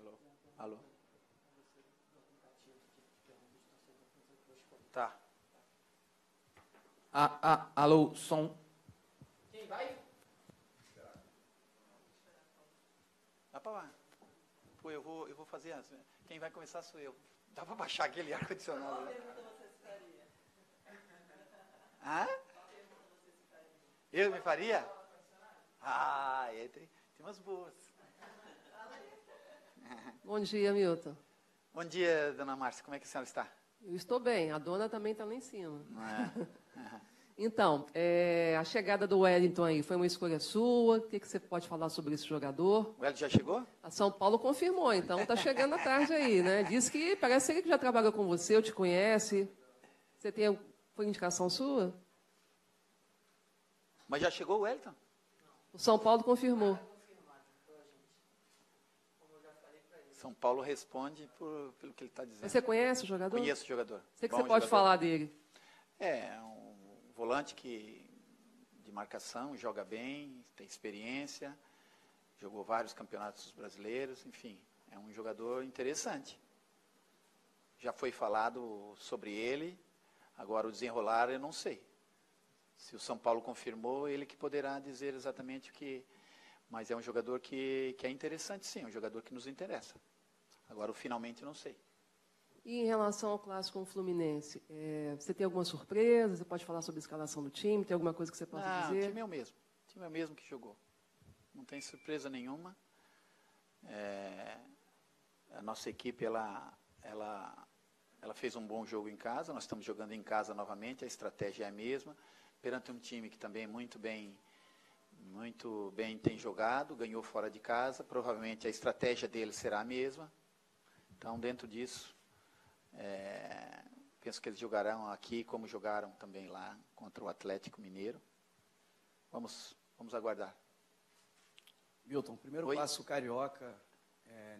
Alô? Alô? Tá. Alô, som. Quem vai? Dá pra lá. Pô, eu vou fazer as... Quem vai começar sou eu. Dá pra baixar aquele ar-condicionado, né? Qual pergunta você faria? Hã? Qual pergunta você faria? Eu me faria? Tem umas boas. Bom dia, Milton. Bom dia, dona Márcia. Como é que a senhora está? Eu estou bem. A dona também está lá em cima. É. Então, a chegada do Wellington aí foi uma escolha sua? O que você pode falar sobre esse jogador? O Wellington já chegou? A São Paulo confirmou, então está chegando à tarde aí, né? Diz que parece ele que já trabalhou com você, eu te conhece. Foi indicação sua? Mas já chegou o Wellington? O São Paulo confirmou. São Paulo responde pelo que ele está dizendo. Você conhece o jogador? Conheço o jogador. O que você Bom pode jogador. falar dele? É um volante de marcação, joga bem, tem experiência, jogou vários campeonatos brasileiros, enfim, é um jogador interessante. Já foi falado sobre ele, agora o desenrolar eu não sei. Se o São Paulo confirmou, ele que poderá dizer exatamente o que... Mas é um jogador que é interessante, sim, um jogador que nos interessa. Agora, finalmente, não sei. E em relação ao clássico com o Fluminense, você tem alguma surpresa? Você pode falar sobre a escalação do time? Tem alguma coisa que você possa dizer? O time é o mesmo. O time é o mesmo que jogou. Não tem surpresa nenhuma. A nossa equipe, ela fez um bom jogo em casa. Nós estamos jogando em casa novamente. A estratégia é a mesma. Perante um time que também muito bem tem jogado, ganhou fora de casa. Provavelmente a estratégia dele será a mesma. Então, dentro disso, penso que eles jogarão aqui como jogaram também lá contra o Atlético Mineiro. Vamos aguardar. Milton, primeiro clássico carioca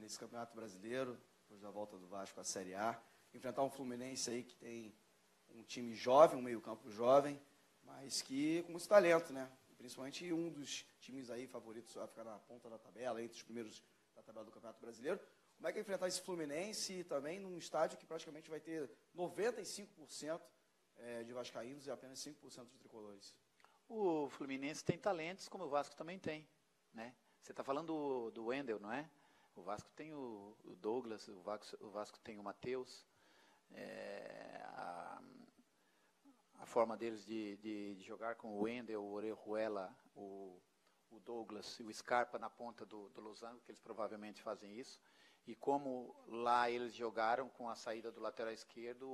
nesse Campeonato Brasileiro, depois da volta do Vasco à Série A. Enfrentar um Fluminense aí que tem um time jovem, um meio-campo jovem, mas que com muito talento, né? Principalmente um dos times aí favoritos a ficar na ponta da tabela, entre os primeiros da tabela do Campeonato Brasileiro. Como é que é enfrentar esse Fluminense também num estádio que praticamente vai ter 95% de vascaínos e apenas 5% de tricolores? O Fluminense tem talentos, como o Vasco também tem, né? Você está falando do Wendel, não é? O Vasco tem o Douglas, o Vasco tem o Matheus. A forma deles de jogar com o Wendel, o Orejuela, o Douglas e o Scarpa na ponta do Losango, que eles provavelmente fazem isso. E como lá eles jogaram com a saída do lateral esquerdo,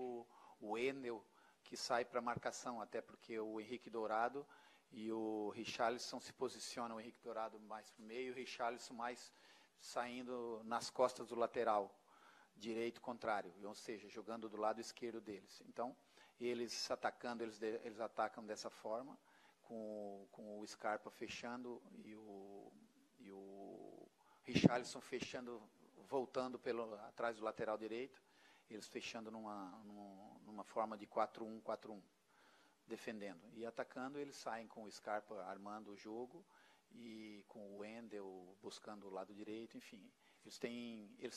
o Wendel, que sai para marcação, até porque o Henrique Dourado e o Richarlison se posicionam, o Henrique Dourado mais para o meio, o Richarlison mais saindo nas costas do lateral direito contrário, ou seja, jogando do lado esquerdo deles. Então, eles atacando, eles atacam dessa forma, com o Scarpa fechando e o Richarlison fechando, voltando atrás do lateral direito, eles fechando numa forma de 4-1, 4-1, defendendo. E atacando, eles saem com o Scarpa armando o jogo e com o Wendel buscando o lado direito, enfim. Eles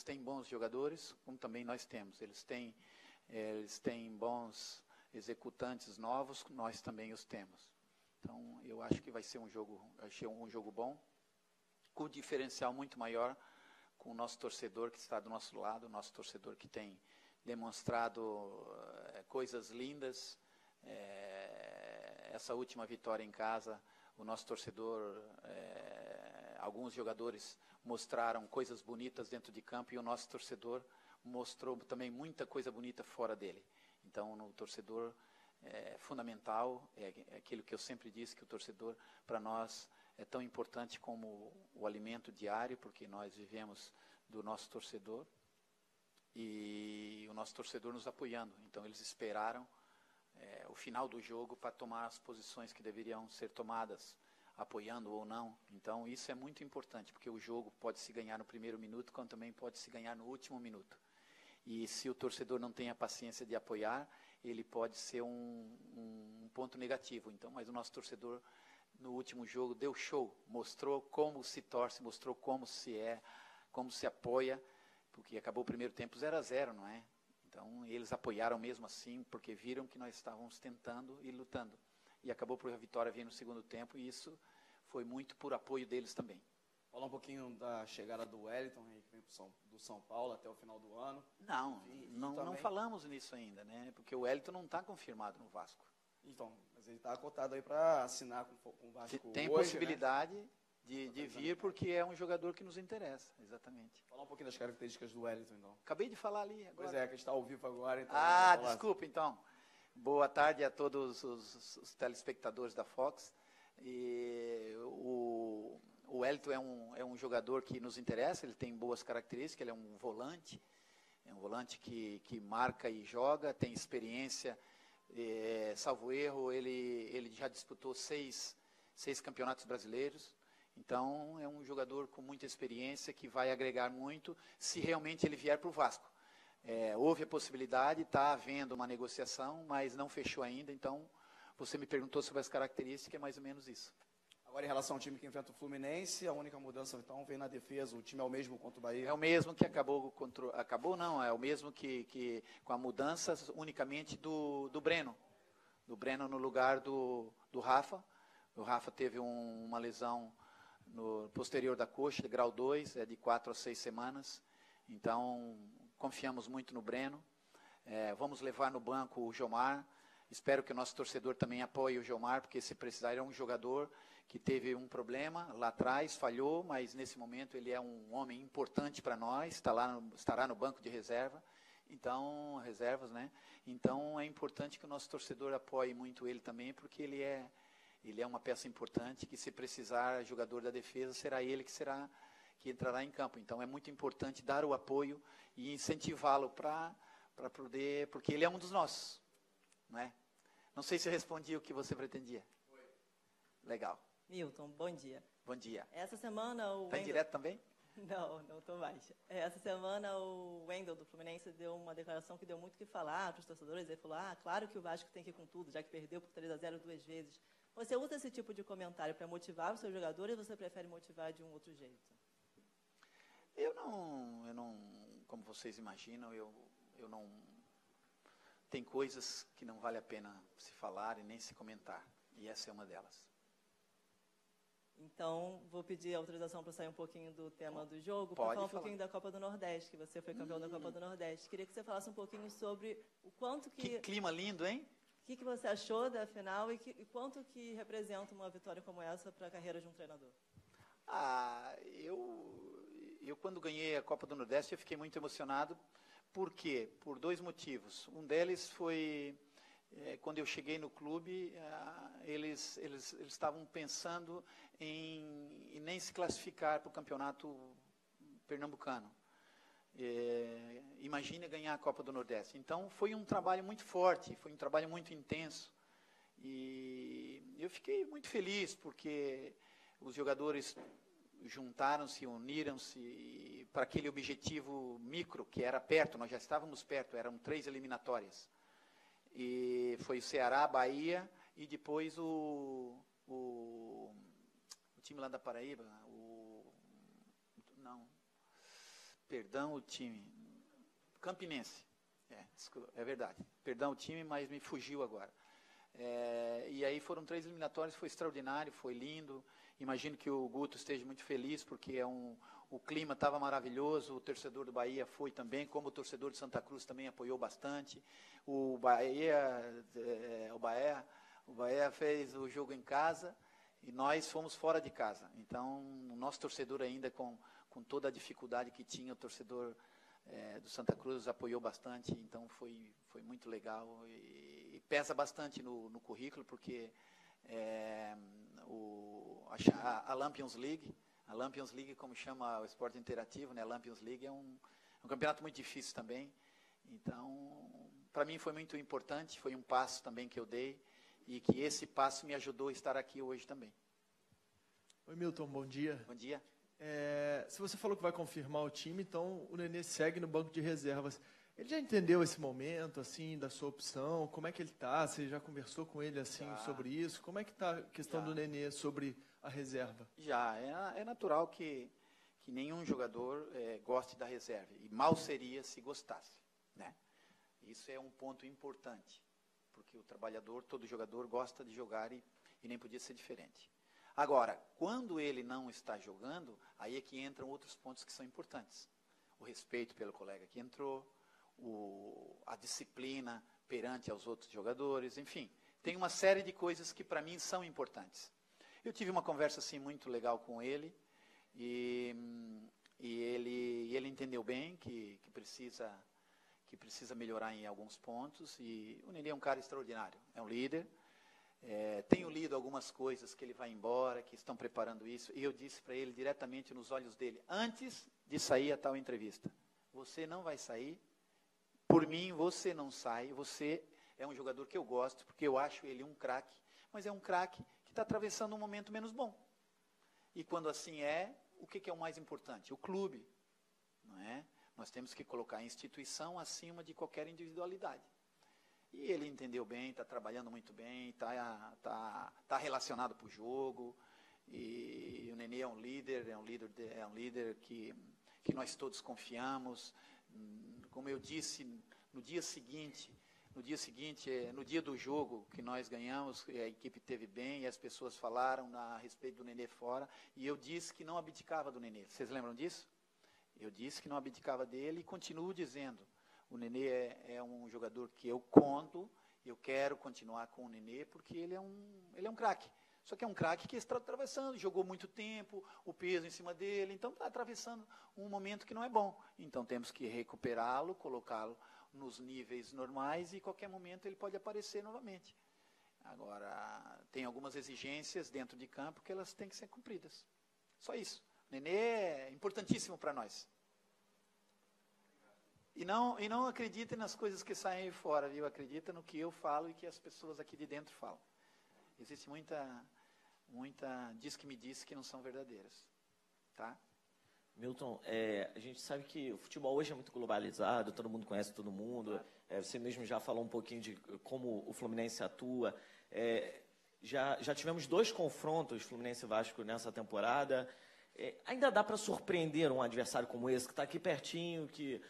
têm bons jogadores, como também nós temos. Eles têm bons executantes novos, nós também os temos. Então, eu acho que vai ser um jogo bom, com um diferencial muito maior com o nosso torcedor que está do nosso lado, o nosso torcedor que tem demonstrado coisas lindas. Essa última vitória em casa, o nosso torcedor, alguns jogadores mostraram coisas bonitas dentro de campo e o nosso torcedor mostrou também muita coisa bonita fora dele. Então, no torcedor é fundamental, é aquilo que eu sempre disse, que o torcedor, para nós, é tão importante como o alimento diário, porque nós vivemos do nosso torcedor e o nosso torcedor nos apoiando. Então, eles esperaram o final do jogo para tomar as posições que deveriam ser tomadas, apoiando ou não. Então, isso é muito importante, porque o jogo pode se ganhar no primeiro minuto, como também pode se ganhar no último minuto. E se o torcedor não tem a paciência de apoiar, ele pode ser um ponto negativo. Então, mas o nosso torcedor, no último jogo, deu show, mostrou como se torce, mostrou como se apoia. porque acabou o primeiro tempo 0-0, não é? Então, eles apoiaram mesmo assim, porque viram que nós estávamos tentando e lutando. E acabou por a vitória vir no segundo tempo, e isso foi muito por apoio deles também. Falar um pouquinho da chegada do Wellington, que vem do São Paulo até o final do ano. Não, Enfim, não falamos nisso ainda, né? Porque o Wellington não está confirmado no Vasco. Então, mas ele está cotado aí para assinar com o Vasco Tem hoje, possibilidade, né? de vir, porque é um jogador que nos interessa, exatamente. Falar um pouquinho das características do Wellington, então. Acabei de falar ali agora. Pois é, que a gente está ao vivo agora. Então Desculpa, então. Boa tarde a todos os telespectadores da Fox. E o Wellington é um jogador que nos interessa, ele tem boas características, ele é um volante que marca e joga, tem experiência, salvo erro, ele já disputou seis campeonatos brasileiros, então é um jogador com muita experiência que vai agregar muito se realmente ele vier para o Vasco. Houve a possibilidade, está havendo uma negociação, mas não fechou ainda, então você me perguntou sobre as características, é mais ou menos isso. Agora, em relação ao time que enfrenta o Fluminense, a única mudança, então, vem na defesa. O time é o mesmo contra o Bahia? É o mesmo que é o mesmo que com a mudança unicamente do Breno. Do Breno no lugar do Rafa. O Rafa teve uma lesão no posterior da coxa, de grau 2, de 4 a 6 semanas. Então, confiamos muito no Breno. Vamos levar no banco o Jomar. Espero que o nosso torcedor também apoie o Jomar, porque se precisar, ele é um jogador que teve um problema lá atrás, falhou, mas nesse momento ele é um homem importante para nós, estará no banco de reserva, então, reservas, né? Então é importante que o nosso torcedor apoie muito ele também, porque ele é uma peça importante, que se precisar jogador da defesa, será ele que entrará em campo. Então é muito importante dar o apoio e incentivá-lo para poder, porque ele é um dos nossos, não é? Não sei se eu respondi o que você pretendia. Foi. Legal. Milton, bom dia. Bom dia. Essa semana o Está em direto também? Não estou mais. Essa semana o Wendel do Fluminense deu uma declaração que deu muito o que falar para os torcedores. Ele falou, claro que o Vasco tem que ir com tudo, já que perdeu por 3-0 2 vezes. Você usa esse tipo de comentário para motivar os seus jogadores ou você prefere motivar de um outro jeito? Eu não, como vocês imaginam, eu não... Tem coisas que não vale a pena se falar e nem se comentar. E essa é uma delas. Então, vou pedir autorização para sair um pouquinho do tema do jogo, para falar um pouquinho da Copa do Nordeste, que você foi campeão da Copa do Nordeste. Queria que você falasse um pouquinho sobre o quanto que... Que clima lindo, hein? O que você achou da final e quanto que representa uma vitória como essa para a carreira de um treinador? Eu quando ganhei a Copa do Nordeste, eu fiquei muito emocionado. Por quê? Por dois motivos. Um deles foi... quando eu cheguei no clube, eles estavam pensando em nem se classificar para o campeonato pernambucano. Imagine ganhar a Copa do Nordeste. Então, foi um trabalho muito forte, foi um trabalho muito intenso. E eu fiquei muito feliz, porque os jogadores juntaram-se, uniram-se para aquele objetivo micro, que era perto, nós já estávamos perto, eram 3 eliminatórias. E foi o Ceará, Bahia e depois o time lá da Paraíba, o time Campinense, é verdade, perdão o time, mas me fugiu agora. E aí foram 3 eliminatórias, foi extraordinário, foi lindo. Imagino que o Guto esteja muito feliz, porque o clima estava maravilhoso, o torcedor do Bahia foi também, como o torcedor de Santa Cruz também apoiou bastante. O Bahia fez o jogo em casa e nós fomos fora de casa. Então, o nosso torcedor ainda, com toda a dificuldade que tinha, o torcedor do Santa Cruz apoiou bastante, então foi muito legal e pesa bastante no currículo, porque a Lampions League, como chama o esporte interativo, né? A Lampions League é um campeonato muito difícil também. Então, para mim foi muito importante, foi um passo também que eu dei, e que esse passo me ajudou a estar aqui hoje também. Oi, Milton, bom dia. Bom dia. Se você falou que vai confirmar o time, então o Nenê segue no banco de reservas. Ele já entendeu esse momento, assim, da sua opção? Como é que ele está? Você já conversou com ele, assim, sobre isso? Como é que está a questão do Nenê sobre a reserva? Já, é natural que que nenhum jogador goste da reserva. E mal seria se gostasse, né? Isso é um ponto importante, porque o trabalhador, todo jogador gosta de jogar e nem podia ser diferente. Agora, quando ele não está jogando, aí é que entram outros pontos que são importantes. O respeito pelo colega que entrou, a disciplina perante aos outros jogadores, enfim. Tem uma série de coisas que para mim são importantes. Eu tive uma conversa assim muito legal com ele e ele entendeu bem que precisa melhorar em alguns pontos, e o Nenê é um cara extraordinário, é um líder. Tenho lido algumas coisas que ele vai embora, que estão preparando isso, e eu disse para ele diretamente nos olhos dele, antes de sair a tal entrevista: você não vai sair, por mim você não sai, você é um jogador que eu gosto, porque eu acho ele um craque, mas é um craque que está atravessando um momento menos bom. E quando assim o que é o mais importante? O clube, não é? Nós temos que colocar a instituição acima de qualquer individualidade. E ele entendeu bem, está trabalhando muito bem, está relacionado para o jogo. E o Nenê é um líder que nós todos confiamos. Como eu disse, no dia seguinte, no dia do jogo que nós ganhamos, a equipe teve bem e as pessoas falaram a respeito do Nenê fora. E eu disse que não abdicava do Nenê. Vocês lembram disso? Eu disse que não abdicava dele e continuo dizendo. O Nenê é um jogador que eu conto, eu quero continuar com o Nenê, porque ele é um craque. Só que é um craque que está atravessando, jogou muito tempo, o peso em cima dele, então está atravessando um momento que não é bom. Então temos que recuperá-lo, colocá-lo nos níveis normais e em qualquer momento ele pode aparecer novamente. Agora, tem algumas exigências dentro de campo que elas têm que ser cumpridas. Só isso. O Nenê é importantíssimo para nós. E não acreditem nas coisas que saem aí fora, viu? Acredita no que eu falo e que as pessoas aqui de dentro falam. Existe muita diz que me disse que não são verdadeiras. Tá? Milton, a gente sabe que o futebol hoje é muito globalizado, todo mundo conhece todo mundo. Você mesmo já falou um pouquinho de como o Fluminense atua. Já tivemos 2 confrontos, Fluminense e Vasco, nessa temporada. Ainda dá para surpreender um adversário como esse, que está aqui pertinho, que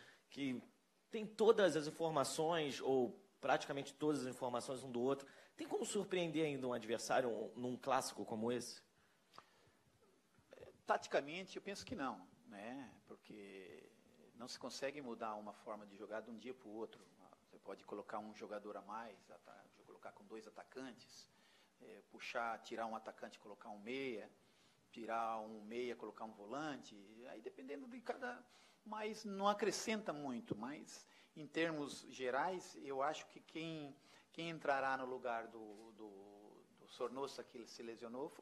tem todas as informações, ou praticamente todas as informações um do outro. Tem como surpreender ainda um adversário num clássico como esse? Taticamente, eu penso que não, né? Porque não se consegue mudar uma forma de jogar de um dia para o outro. Você pode colocar um jogador a mais, colocar com 2 atacantes, tirar um atacante, colocar um meia, tirar um meia, colocar um volante, aí dependendo de cada... Mas não acrescenta muito, mas em termos gerais, eu acho que quem entrará no lugar do Sornosa, que se lesionou,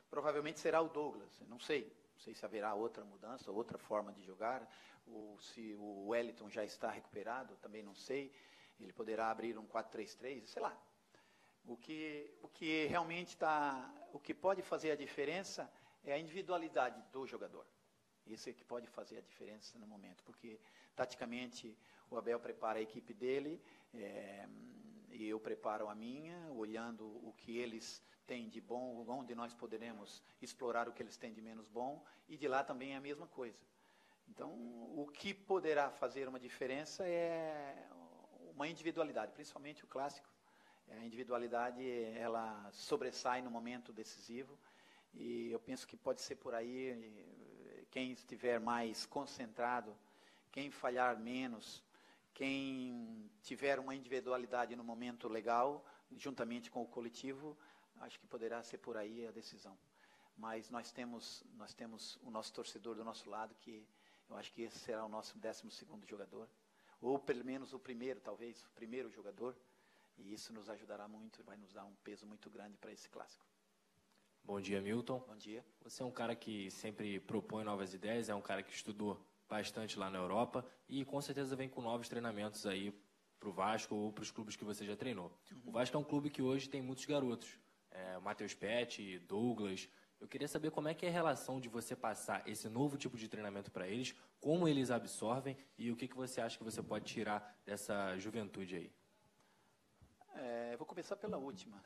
provavelmente será o Douglas. Não sei se haverá outra mudança, outra forma de jogar, ou se o Wellington já está recuperado, também não sei. Ele poderá abrir um 4-3-3, sei lá. O que realmente o que pode fazer a diferença é a individualidade do jogador. Isso é que pode fazer a diferença no momento, porque taticamente o Abel prepara a equipe dele e eu preparo a minha, olhando o que eles têm de bom, onde nós poderemos explorar o que eles têm de menos bom, e de lá também é a mesma coisa. Então, o que poderá fazer uma diferença é uma individualidade, principalmente o clássico. A individualidade, ela sobressai no momento decisivo, e eu penso que pode ser por aí. Quem estiver mais concentrado, quem falhar menos, quem tiver uma individualidade no momento legal, juntamente com o coletivo, acho que poderá ser por aí a decisão. Mas nós temos o nosso torcedor do nosso lado, que eu acho que esse será o nosso 12º jogador, ou pelo menos o primeiro, talvez, o primeiro jogador, e isso nos ajudará muito e vai nos dar um peso muito grande para esse clássico. Bom dia, Milton. Bom dia. Você é um cara que sempre propõe novas ideias, é um cara que estudou bastante lá na Europa e com certeza vem com novos treinamentos aí para o Vasco ou para os clubes que você já treinou. O Vasco é um clube que hoje tem muitos garotos, Matheus Petti, Douglas. Eu queria saber como é que é a relação de você passar esse novo tipo de treinamento para eles, como eles absorvem e o que você acha que você pode tirar dessa juventude aí. Vou começar pela última.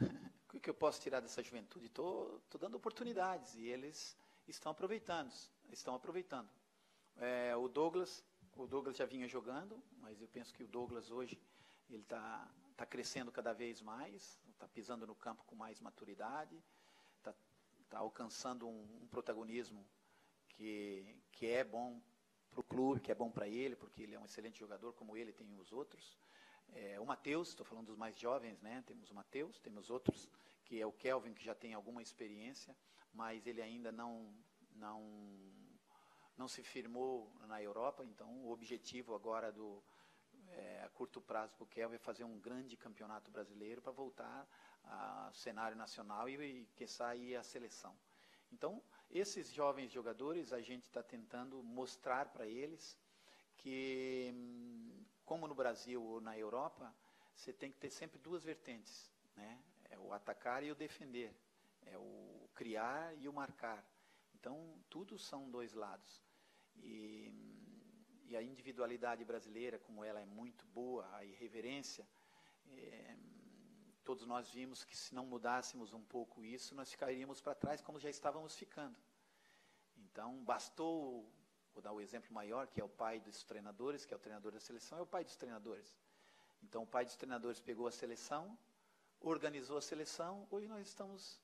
O que eu posso tirar dessa juventude? Estou dando oportunidades e eles estão aproveitando. estão aproveitando. O Douglas já vinha jogando, mas eu penso que o Douglas hoje ele está crescendo cada vez mais, está pisando no campo com mais maturidade, está alcançando um protagonismo que é bom para o clube, que é bom para ele, porque ele é um excelente jogador, como ele tem os outros. O Matheus, estou falando dos mais jovens, né? Temos o Matheus, temos outros, que é o Kelvin, que já tem alguma experiência, mas ele ainda não se firmou na Europa, então o objetivo agora a curto prazo para o Kelvin é fazer um grande campeonato brasileiro para voltar ao cenário nacional e quiçá ir à seleção. Então, esses jovens jogadores, a gente está tentando mostrar para eles que, como no Brasil ou na Europa, você tem que ter sempre duas vertentes, né? É o atacar e o defender, é o criar e o marcar. Então, tudo são dois lados. E a individualidade brasileira, como ela é muito boa, a irreverência, todos nós vimos que se não mudássemos um pouco isso, nós ficaríamos para trás como já estávamos ficando. Então, bastou, vou dar o exemplo maior, que é o pai dos treinadores, que é o treinador da seleção, é o pai dos treinadores. Então, o pai dos treinadores pegou a seleção, organizou a seleção, hoje nós estamos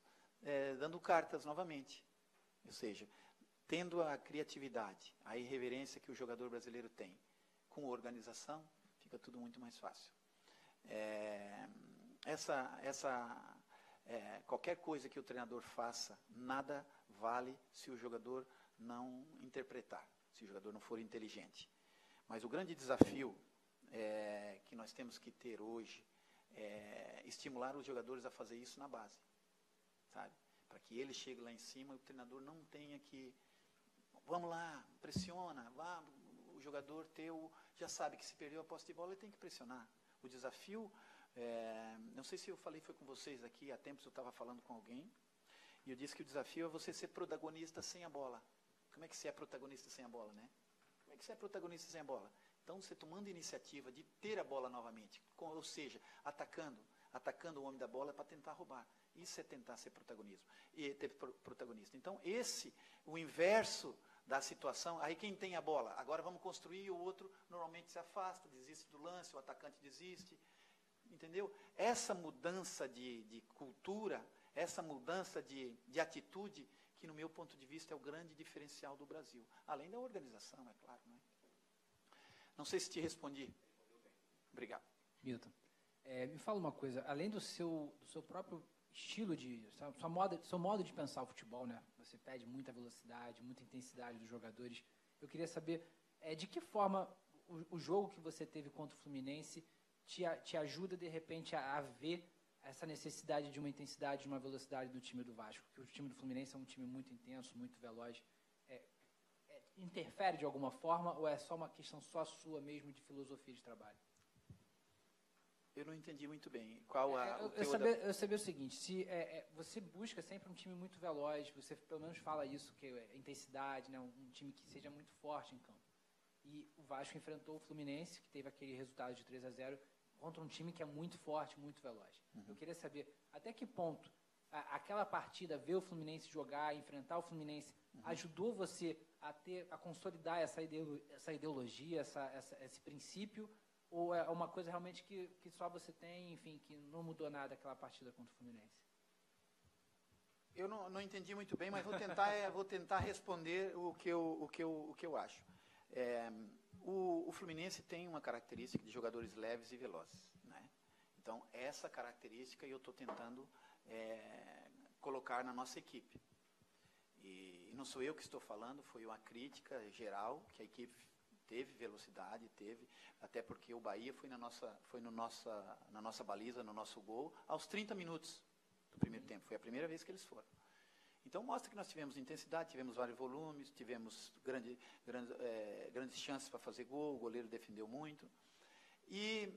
dando cartas novamente. Ou seja, tendo a criatividade, a irreverência que o jogador brasileiro tem, com organização, fica tudo muito mais fácil. Qualquer coisa que o treinador faça, nada vale se o jogador não interpretar, se o jogador não for inteligente. Mas o grande desafio que nós temos que ter hoje é estimular os jogadores a fazer isso na base, sabe? Para que ele chegue lá em cima e o treinador não tenha que... Vamos lá, pressiona, vá, o jogador teu já sabe que se perdeu a posse de bola, ele tem que pressionar. O desafio, não sei se eu falei, foi com vocês aqui, há tempos eu estava falando com alguém, e eu disse que o desafio é você ser protagonista sem a bola. Como é que você é protagonista sem a bola, né? Como é que você é protagonista sem a bola? Então, você tomando iniciativa de ter a bola novamente, ou seja, atacando o homem da bola para tentar roubar. Isso é tentar ser protagonista. Então, o inverso da situação, aí quem tem a bola, agora vamos construir, o outro normalmente se afasta, desiste do lance, o atacante desiste, entendeu? Essa mudança de cultura, essa mudança de atitude, que no meu ponto de vista é o grande diferencial do Brasil, além da organização, é claro, né? Não sei se te respondi. Obrigado. Milton, me fala uma coisa, além do seu próprio estilo seu modo de pensar o futebol, né? Você pede muita velocidade, muita intensidade dos jogadores. Eu queria saber de que forma o jogo que você teve contra o Fluminense te ajuda, de repente, a ver essa necessidade de uma intensidade, de uma velocidade do time do Vasco. Porque o time do Fluminense é um time muito intenso, muito veloz. Interfere de alguma forma ou é só uma questão só sua mesmo de filosofia de trabalho? Eu não entendi muito bem. Qual eu sabia o seguinte, se você busca sempre um time muito veloz, você pelo menos fala isso, que é intensidade, né, um time que seja muito forte em campo. E o Vasco enfrentou o Fluminense, que teve aquele resultado de 3-0, contra um time que é muito forte, muito veloz. Uhum. Eu queria saber até que ponto aquela partida, ver o Fluminense jogar, enfrentar o Fluminense, ajudou você a consolidar essa ideologia, esse princípio, ou é uma coisa realmente que só você tem, enfim, que não mudou nada aquela partida contra o Fluminense? Eu não entendi muito bem, mas vou tentar responder o que eu acho. O Fluminense tem uma característica de jogadores leves e velozes, né? Então, essa característica eu estou tentando colocar na nossa equipe. E não sou eu que estou falando, foi uma crítica geral, que a equipe teve velocidade, até porque o Bahia foi na nossa baliza, no nosso gol, aos 30 minutos do primeiro tempo. Foi a primeira vez que eles foram. Então, mostra que nós tivemos intensidade, tivemos vários volumes, tivemos grandes chances para fazer gol, o goleiro defendeu muito. E,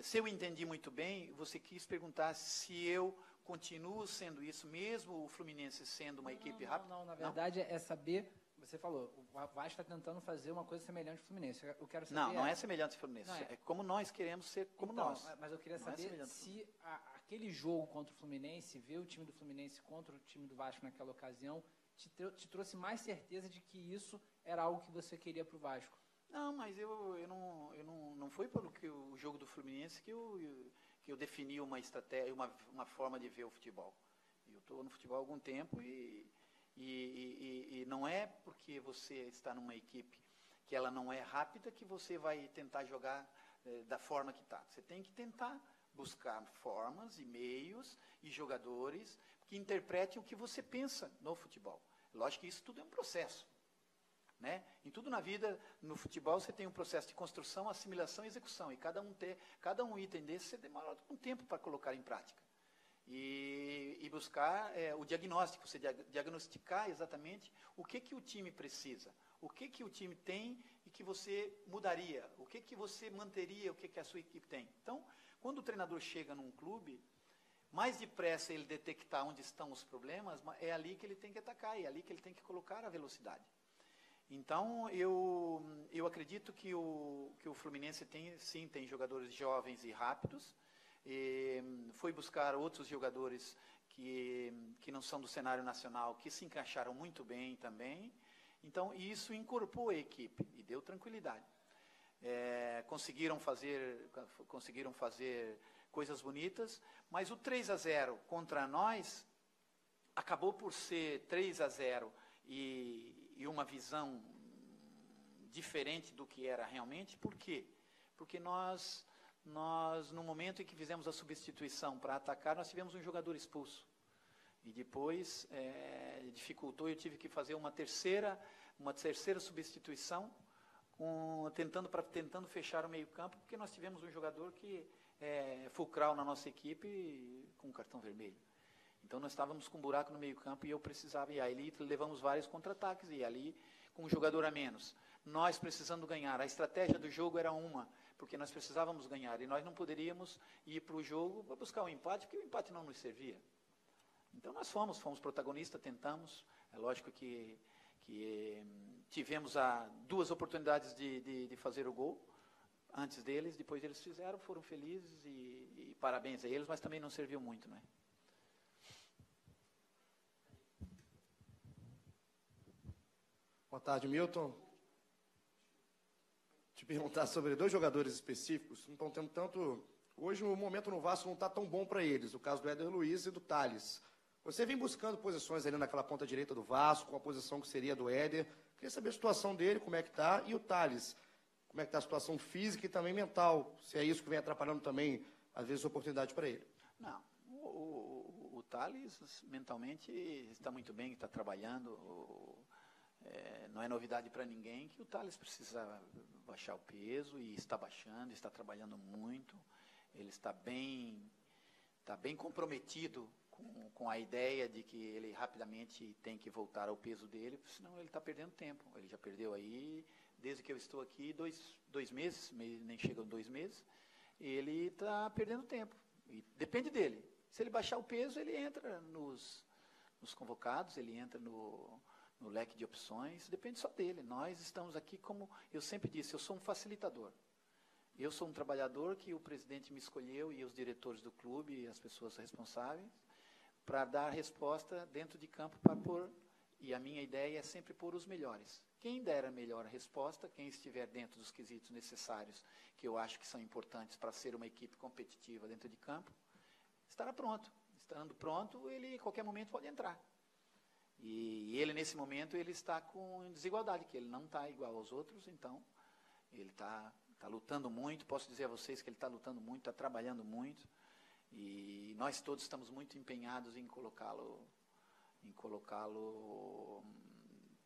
se eu entendi muito bem, você quis perguntar se eu continuo sendo isso, mesmo o Fluminense sendo uma equipe rápida? Não, na verdade é saber... Você falou, o Vasco está tentando fazer uma coisa semelhante ao Fluminense. Eu quero saber... Não é semelhante ao Fluminense. É como nós queremos ser como nós. Mas eu queria saber se aquele jogo contra o Fluminense, ver o time do Fluminense contra o time do Vasco naquela ocasião, te trouxe mais certeza de que isso era algo que você queria para o Vasco? Não, mas não foi pelo que o jogo do Fluminense que eu defini uma estratégia, uma forma de ver o futebol. Eu estou no futebol há algum tempo e não é porque você está numa equipe que ela não é rápida que você vai tentar jogar da forma que está. Você tem que tentar buscar formas e meios e jogadores que interpretem o que você pensa no futebol. Lógico que isso tudo é um processo. Né? Em tudo na vida, no futebol, você tem um processo de construção, assimilação e execução. E cada um item desse você demora um tempo para colocar em prática. E buscar o diagnóstico, você diagnosticar exatamente o que o time precisa, o que o time tem e que você mudaria, o que você manteria, o que a sua equipe tem. Então, quando o treinador chega num clube, mais depressa ele detectar onde estão os problemas, é ali que ele tem que atacar, é ali que ele tem que colocar a velocidade. Então, eu acredito que o Fluminense tem jogadores jovens e rápidos. Foi buscar outros jogadores que não são do cenário nacional, que se encaixaram muito bem também. Então, isso incorporou a equipe e deu tranquilidade. Conseguiram fazer coisas bonitas, mas o 3-0 contra nós acabou por ser 3-0 e uma visão diferente do que era realmente. Por quê? Porque nós no momento em que fizemos a substituição para atacar, nós tivemos um jogador expulso. E depois dificultou, eu tive que fazer uma terceira substituição, tentando fechar o meio-campo, porque nós tivemos um jogador que fulcral na nossa equipe com cartão vermelho. Então, nós estávamos com um buraco no meio-campo e eu precisava, e aí levamos vários contra-ataques, e ali, com um jogador a menos, nós precisando ganhar. A estratégia do jogo era uma, porque nós precisávamos ganhar, e nós não poderíamos ir para o jogo para buscar um empate, porque o empate não nos servia. Então, nós fomos protagonistas, tentamos. É lógico que tivemos duas oportunidades de fazer o gol, antes deles, depois eles fizeram, foram felizes, e parabéns a eles, mas também não serviu muito, né? Boa tarde, Milton. Te perguntar sobre dois jogadores específicos. Não estão tendo tanto... Hoje o momento no Vasco não está tão bom para eles. O caso do Éder Luiz e do Thales. Você vem buscando posições ali naquela ponta direita do Vasco, com a posição que seria do Éder. Queria saber a situação dele, como é que está. E o Thales, como é que está a situação física e também mental. Se é isso que vem atrapalhando também, às vezes, a oportunidade para ele. Não. O Thales, mentalmente, está muito bem, está trabalhando. Não é novidade para ninguém que o Thales precisa baixar o peso, e está baixando, está trabalhando muito. Ele está bem comprometido com a ideia de que ele rapidamente tem que voltar ao peso dele, senão ele está perdendo tempo. Ele já perdeu aí, desde que eu estou aqui, dois meses, nem chegam 2 meses, ele está perdendo tempo. E depende dele. Se ele baixar o peso, ele entra nos convocados, ele entra no leque de opções, depende só dele. Nós estamos aqui, como eu sempre disse, eu sou um facilitador. Eu sou um trabalhador que o presidente me escolheu, e os diretores do clube, e as pessoas responsáveis, para dar resposta dentro de campo, para pôr, e a minha ideia é sempre pôr os melhores. Quem der a melhor resposta, quem estiver dentro dos quesitos necessários, que eu acho que são importantes para ser uma equipe competitiva dentro de campo, estará pronto. Estando pronto, ele, em qualquer momento, pode entrar. E ele, nesse momento, ele está com desigualdade, que ele não está igual aos outros, então ele está lutando muito. Posso dizer a vocês que ele está lutando muito, está trabalhando muito, e nós todos estamos muito empenhados em colocá-lo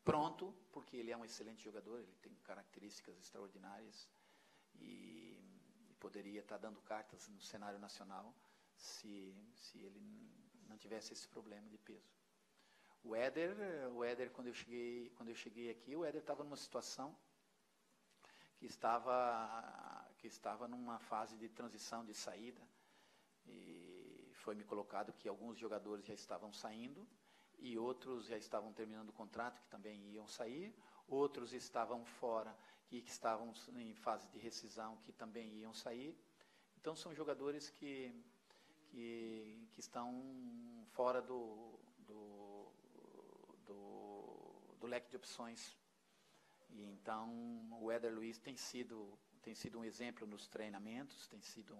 pronto, porque ele é um excelente jogador, ele tem características extraordinárias e poderia estar dando cartas no cenário nacional se ele não tivesse esse problema de peso. O Éder, quando eu cheguei aqui, o Éder estava numa situação que estava numa fase de transição, de saída, e foi me colocado que alguns jogadores já estavam saindo e outros já estavam terminando o contrato, que também iam sair, outros estavam fora, que estavam em fase de rescisão, que também iam sair. Então, são jogadores que estão fora do do leque de opções. E então o Éder Luiz tem sido um exemplo nos treinamentos, tem sido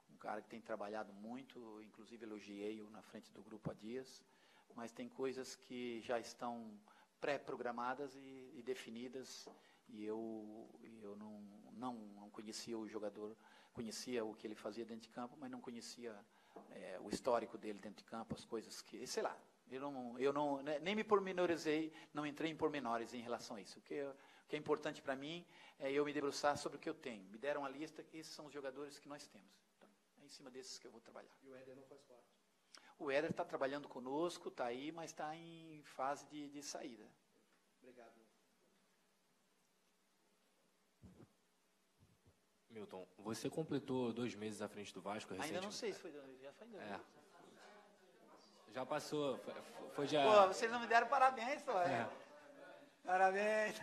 um cara que tem trabalhado muito, inclusive elogiei-o na frente do grupo há dias, mas tem coisas que já estão pré-programadas e definidas, e eu não conhecia o jogador, conhecia o que ele fazia dentro de campo, mas não conhecia o histórico dele dentro de campo, as coisas que, sei lá, eu não nem me pormenorizei, não entrei em pormenores em relação a isso. O que é importante para mim é eu me debruçar sobre o que eu tenho. Me deram a lista, esses são os jogadores que nós temos. Então, é em cima desses que eu vou trabalhar. E o Éder não faz parte? O Éder está trabalhando conosco, está aí, mas está em fase de saída. Obrigado. Milton, você completou 2 meses à frente do Vasco recentemente? Ainda não sei se foi, já foi 2 meses. Já passou, foi já... Pô, vocês não me deram parabéns, pô. Parabéns.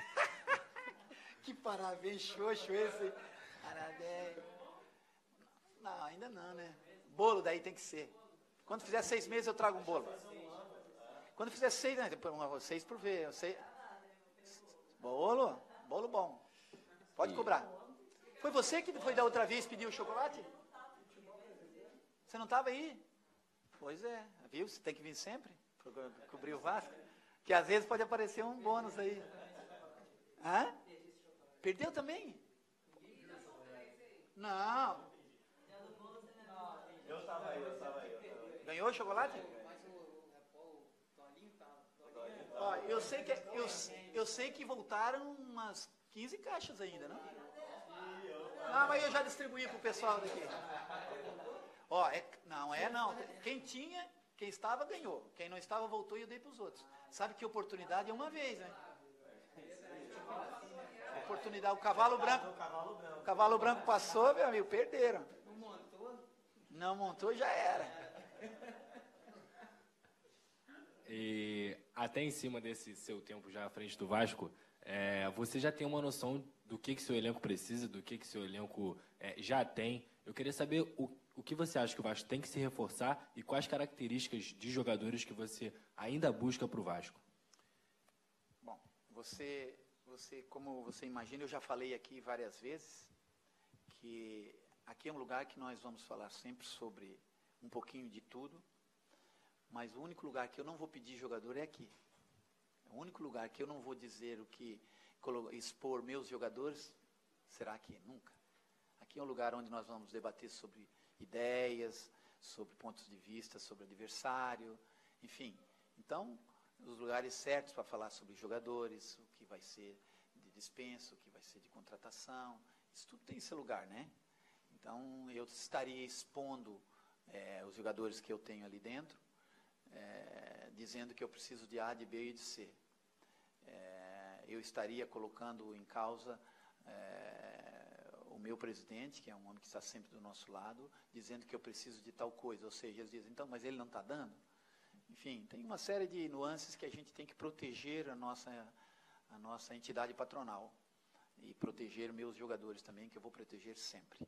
Que parabéns, xoxo esse. Parabéns. Não, ainda não, né? Bolo daí tem que ser. Quando fizer 6 meses eu trago um bolo. Quando fizer 6, né? 6 por vez. Bolo bom. Pode cobrar. Foi você que foi da outra vez pedir o chocolate? Você não estava aí? Pois é, viu? Você tem que vir sempre para cobrir o Vasco. Que às vezes pode aparecer um bônus aí. Hã? Perdeu também? Não. Eu estava aí. Ganhou o chocolate? Ó, eu sei que voltaram umas 15 caixas ainda, não? Ah, mas eu já distribuí para o pessoal daqui. Ó, não. Quem estava, ganhou. Quem não estava, voltou e eu dei para os outros. Sabe que oportunidade é uma vez, né? Oportunidade, o cavalo branco passou, meu amigo, perderam. Não montou, já era. E até em cima desse seu tempo já à frente do Vasco, você já tem uma noção do que seu elenco precisa, do que seu elenco já tem. Eu queria saber o que você acha que o Vasco tem que se reforçar e quais características de jogadores que você ainda busca para o Vasco. Bom, como você imagina, eu já falei aqui várias vezes que aqui é um lugar que nós vamos falar sempre sobre um pouquinho de tudo, mas o único lugar que eu não vou pedir jogador é aqui. O único lugar que eu não vou dizer expor meus jogadores será aqui, nunca. Aqui é um lugar onde nós vamos debater sobre ideias, sobre pontos de vista, sobre adversário, enfim. Então, os lugares certos para falar sobre jogadores, o que vai ser de dispensa, o que vai ser de contratação, isso tudo tem esse lugar, né? Então, eu estaria expondo os jogadores que eu tenho ali dentro, dizendo que eu preciso de A, de B e de C. Eu estaria colocando em causa o meu presidente, que é um homem que está sempre do nosso lado, dizendo que eu preciso de tal coisa. Ou seja, eles dizem, então, mas ele não está dando? Enfim, tem uma série de nuances que a gente tem que proteger a nossa entidade patronal e proteger meus jogadores também, que eu vou proteger sempre.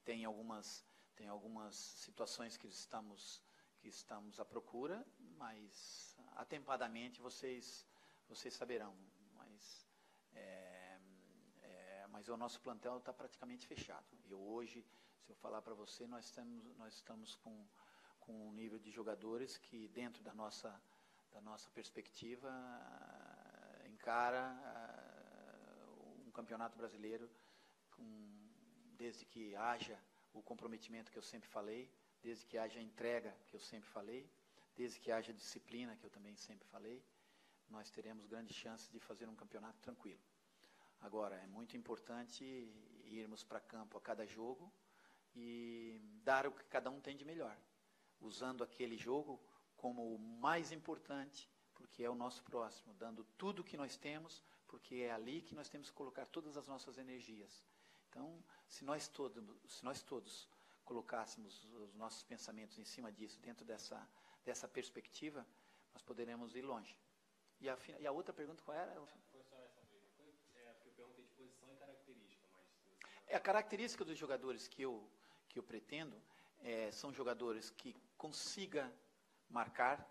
Tem algumas situações que estamos à procura, mas atempadamente vocês saberão. Mas o nosso plantel está praticamente fechado. Eu hoje, se eu falar para você, nós estamos com um nível de jogadores que, dentro da nossa perspectiva, encara um campeonato brasileiro desde que haja o comprometimento que eu sempre falei, desde que haja entrega que eu sempre falei, desde que haja disciplina que eu também sempre falei, nós teremos grandes chances de fazer um campeonato tranquilo. Agora, é muito importante irmos para campo a cada jogo e dar o que cada um tem de melhor, usando aquele jogo como o mais importante, porque é o nosso próximo, dando tudo o que nós temos, porque é ali que nós temos que colocar todas as nossas energias. Então, se nós todos colocássemos os nossos pensamentos em cima disso, dentro dessa perspectiva, nós poderemos ir longe. E a outra pergunta qual era? Foi só essa mesmo. Porque eu perguntei de posição e característica. A característica dos jogadores que eu pretendo são jogadores que consigam marcar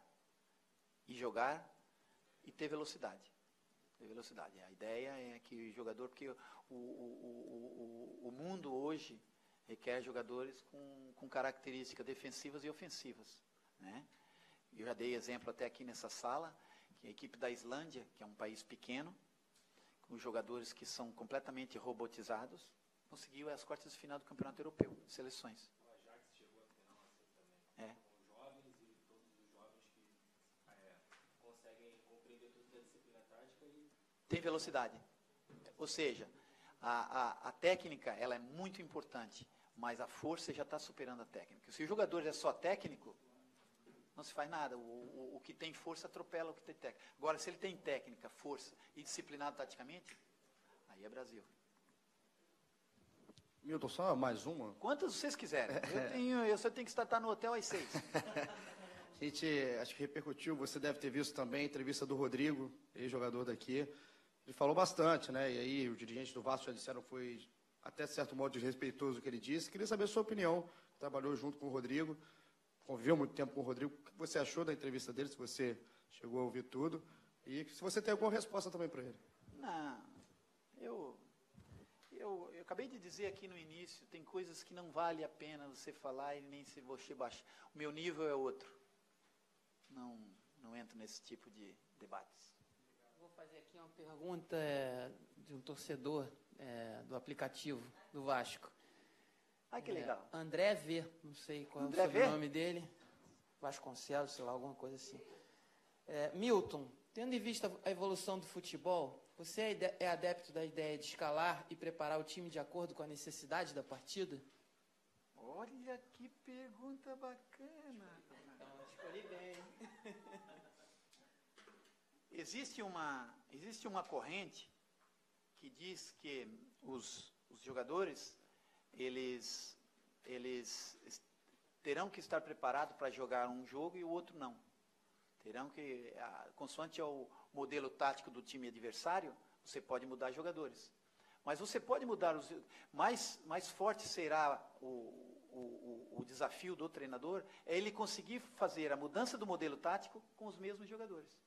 e jogar e ter velocidade. Ter velocidade. A ideia é que o jogador, porque o mundo hoje requer jogadores com características defensivas e ofensivas, né? Eu já dei exemplo até aqui nessa sala, que a equipe da Islândia, que é um país pequeno, com jogadores que são completamente robotizados, conseguiu as quartas de final do Campeonato Europeu de Seleções. O Ajax chegou à final assim também. É. Com jovens e todos os jovens que conseguem compreender toda a disciplina tática e... Tem velocidade. Ou seja, a técnica ela é muito importante, mas a força já está superando a técnica. Se o jogador é só técnico, não se faz nada. O que tem força atropela o que tem técnica. Agora, se ele tem técnica, força e disciplinado taticamente, aí é Brasil. Milton, só mais uma. Quantas vocês quiserem. Eu só tenho que estar no hotel às 6. A gente, acho que repercutiu, você deve ter visto também a entrevista do Rodrigo, ex-jogador daqui. Ele falou bastante, né? E aí, os dirigentes do Vasco já disseram que foi até certo modo desrespeitoso o que ele disse. Queria saber a sua opinião. Trabalhou junto com o Rodrigo, conviveu muito tempo com o Rodrigo. O que você achou da entrevista dele, se você chegou a ouvir tudo? E se você tem alguma resposta também para ele. Não, eu acabei de dizer aqui no início, tem coisas que não vale a pena você falar e nem se você baixar. O meu nível é outro. Não entro nesse tipo de debates. Vou fazer aqui uma pergunta de um torcedor do aplicativo do Vasco. Ah, que legal. André V, não sei qual André é o V? sobrenome dele. Vasconcelos, sei lá, alguma coisa assim. Milton, tendo em vista a evolução do futebol, você é adepto da ideia de escalar e preparar o time de acordo com a necessidade da partida? Olha que pergunta bacana. Então, escolhi bem. Existe uma corrente que diz que os jogadores eles terão que estar preparados para jogar um jogo e o outro não. Terão que, consoante ao modelo tático do time adversário, você pode mudar jogadores. Mas você pode mudar mais forte será o desafio do treinador, é ele conseguir fazer a mudança do modelo tático com os mesmos jogadores.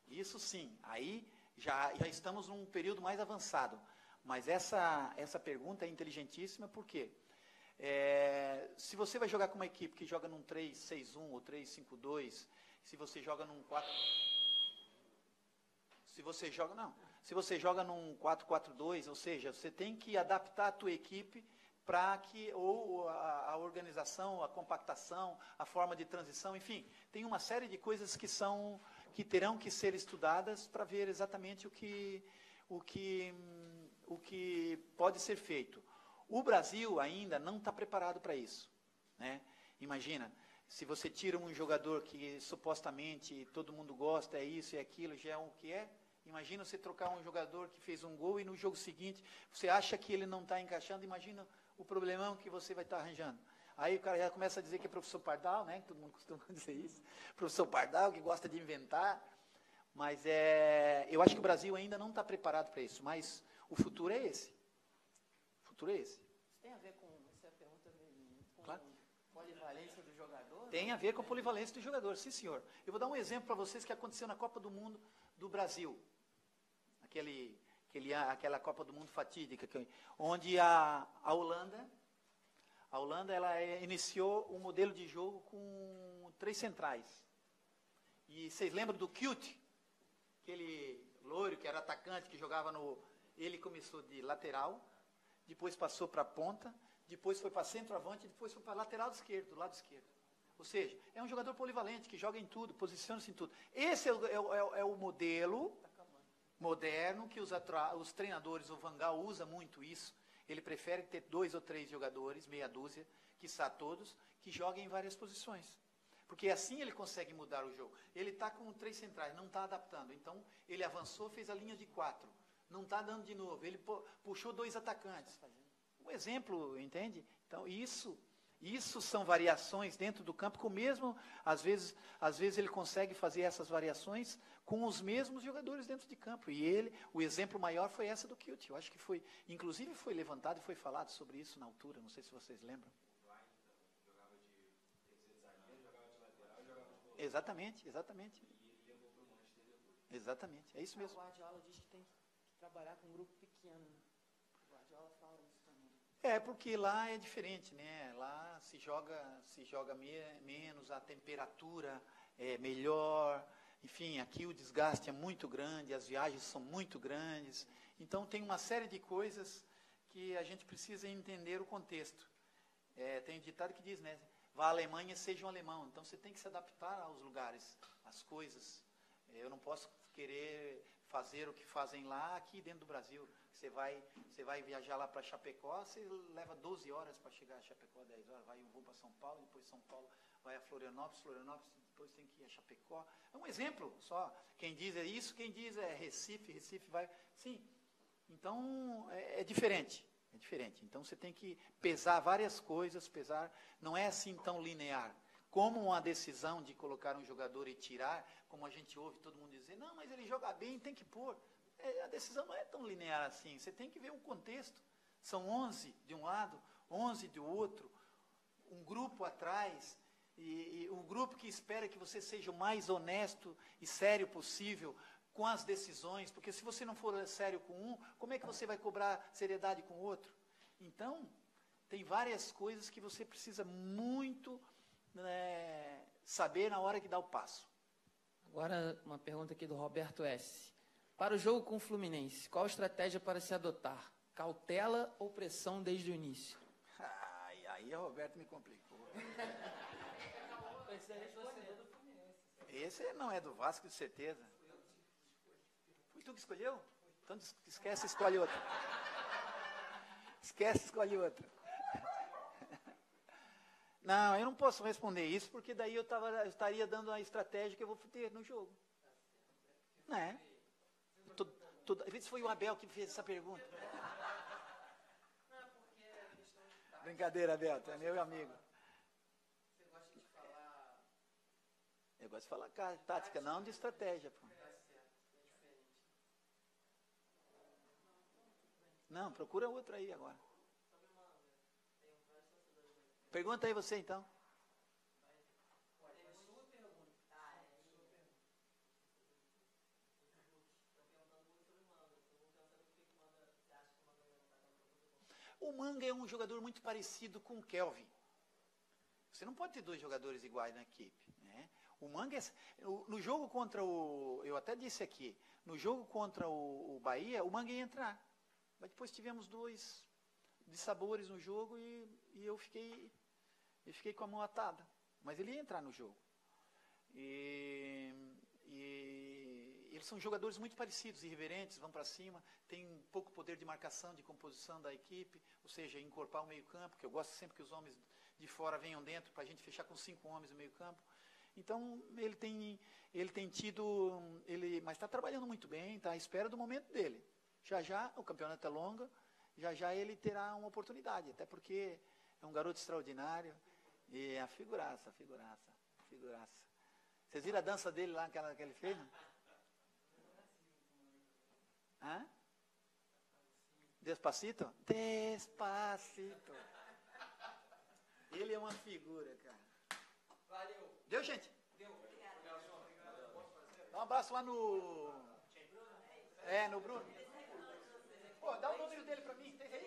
Isso sim, aí já estamos num período mais avançado. Mas essa pergunta é inteligentíssima, porque se você vai jogar com uma equipe que joga num 3-6-1 ou 3-5-2, se você joga num 4... Se você joga num 4-4-2, ou seja, você tem que adaptar a tua equipe para que, ou a organização, a compactação, a forma de transição, enfim, tem uma série de coisas que terão que ser estudadas para ver exatamente o que pode ser feito. O Brasil ainda não está preparado para isso, né? Imagina, se você tira um jogador que supostamente todo mundo gosta, é isso e aquilo, já é o que é. Imagina você trocar um jogador que fez um gol e no jogo seguinte você acha que ele não está encaixando, imagina o problemão que você vai estar arranjando. Aí o cara já começa a dizer que é professor Pardal, né? Todo mundo costuma dizer isso. Professor Pardal, que gosta de inventar. Mas eu acho que o Brasil ainda não está preparado para isso, mas o futuro é esse. O futuro é esse. Isso tem a ver com essa pergunta com claro. Polivalência do jogador? Tem a ver com a polivalência do jogador, sim senhor. Eu vou dar um exemplo para vocês que aconteceu na Copa do Mundo do Brasil. Aquela Copa do Mundo fatídica, onde a Holanda ela iniciou um modelo de jogo com 3 centrais. E vocês lembram do Cute? Aquele loiro que era atacante, que jogava ele começou de lateral, depois passou para a ponta, depois foi para centroavante, depois foi para lateral esquerdo, do lado esquerdo. Ou seja, é um jogador polivalente, que joga em tudo, posiciona-se em tudo. Esse é o modelo moderno que os treinadores, o Van Gaal usa muito isso. Ele prefere ter 2 ou 3 jogadores, meia dúzia, quiçá todos, que joguem em várias posições. Porque assim ele consegue mudar o jogo. Ele está com 3 centrais, não está adaptando. Então, ele avançou, fez a linha de 4. Não está dando de novo. Ele puxou 2 atacantes. Um exemplo, entende? Então, isso são variações dentro do campo, com o mesmo, às vezes ele consegue fazer essas variações com os mesmos jogadores dentro de campo. E o exemplo maior foi essa do Cute. Eu acho que inclusive foi levantado e foi falado sobre isso na altura, não sei se vocês lembram. Exatamente. Exatamente, é isso O mesmo. Guardiola diz que tem que trabalhar com um grupo pequeno. Né? O Guardiola fala isso também. Porque lá é diferente, né? Lá se joga menos, a temperatura é melhor. Enfim, aqui o desgaste é muito grande, as viagens são muito grandes. Então tem uma série de coisas que a gente precisa entender o contexto. Tem um ditado que diz, né? Vá à Alemanha, seja um alemão. Então você tem que se adaptar aos lugares, às coisas. Eu não posso querer fazer o que fazem lá aqui dentro do Brasil. Você vai viajar lá para Chapecó, você leva 12 horas para chegar a Chapecó, 10 horas. Vai um voo para São Paulo, depois São Paulo vai a Florianópolis, depois tem que ir a Chapecó. É um exemplo só. Quem diz é isso, quem diz é Recife vai... Sim. Então, é diferente. É diferente. Então, você tem que pesar várias coisas, não é assim tão linear. Como uma decisão de colocar um jogador e tirar, como a gente ouve todo mundo dizer, não, mas ele joga bem, tem que pôr. A decisão não é tão linear assim, você tem que ver o contexto. São 11 de um lado, 11 do outro, um grupo atrás, e um grupo que espera que você seja o mais honesto e sério possível com as decisões, porque se você não for sério com um, como é que você vai cobrar seriedade com o outro? Então, tem várias coisas que você precisa muito saber na hora que dá o passo. Agora, uma pergunta aqui do Roberto S. Para o jogo com o Fluminense, qual estratégia para se adotar? Cautela ou pressão desde o início? Aí o Roberto me complicou. Esse não é do Vasco, de certeza. Foi tu que escolheu? Então esquece, escolhe outra. Esquece, escolhe outra. Não, eu não posso responder isso, porque daí eu estaria dando a estratégia que eu vou ter no jogo. Não é? Às vezes foi o Abel que fez essa pergunta. Brincadeira, Abel, tu é meu amigo. Você gosta de falar... Eu gosto de falar tática, não de estratégia. Pô. Não, procura outra aí agora. Pergunta aí você, então. O Manga é um jogador muito parecido com o Kelvin. Você não pode ter dois jogadores iguais na equipe. Né? O Manga, no jogo contra o... Eu até disse aqui, no jogo contra o Bahia, o Manga ia entrar. Mas depois tivemos dois dissabores no jogo e eu fiquei com a mão atada. Mas ele ia entrar no jogo. E eles são jogadores muito parecidos, irreverentes, vão para cima, têm pouco poder de marcação, de composição da equipe, ou seja, encorpar o meio-campo, que eu gosto sempre que os homens de fora venham dentro, para a gente fechar com 5 homens no meio-campo. Então, ele tem tido, mas está trabalhando muito bem, está à espera do momento dele. Já, o campeonato é longo, já ele terá uma oportunidade, até porque é um garoto extraordinário, e é a figuraça. Vocês viram a dança dele lá, que ele fez? Né? Hã? Despacito? Despacito. Ele é uma figura, cara. Valeu. Deu, gente? Deu. Dá um abraço lá no... no Bruno. Pô, dá o número dele pra mim. Tem aí?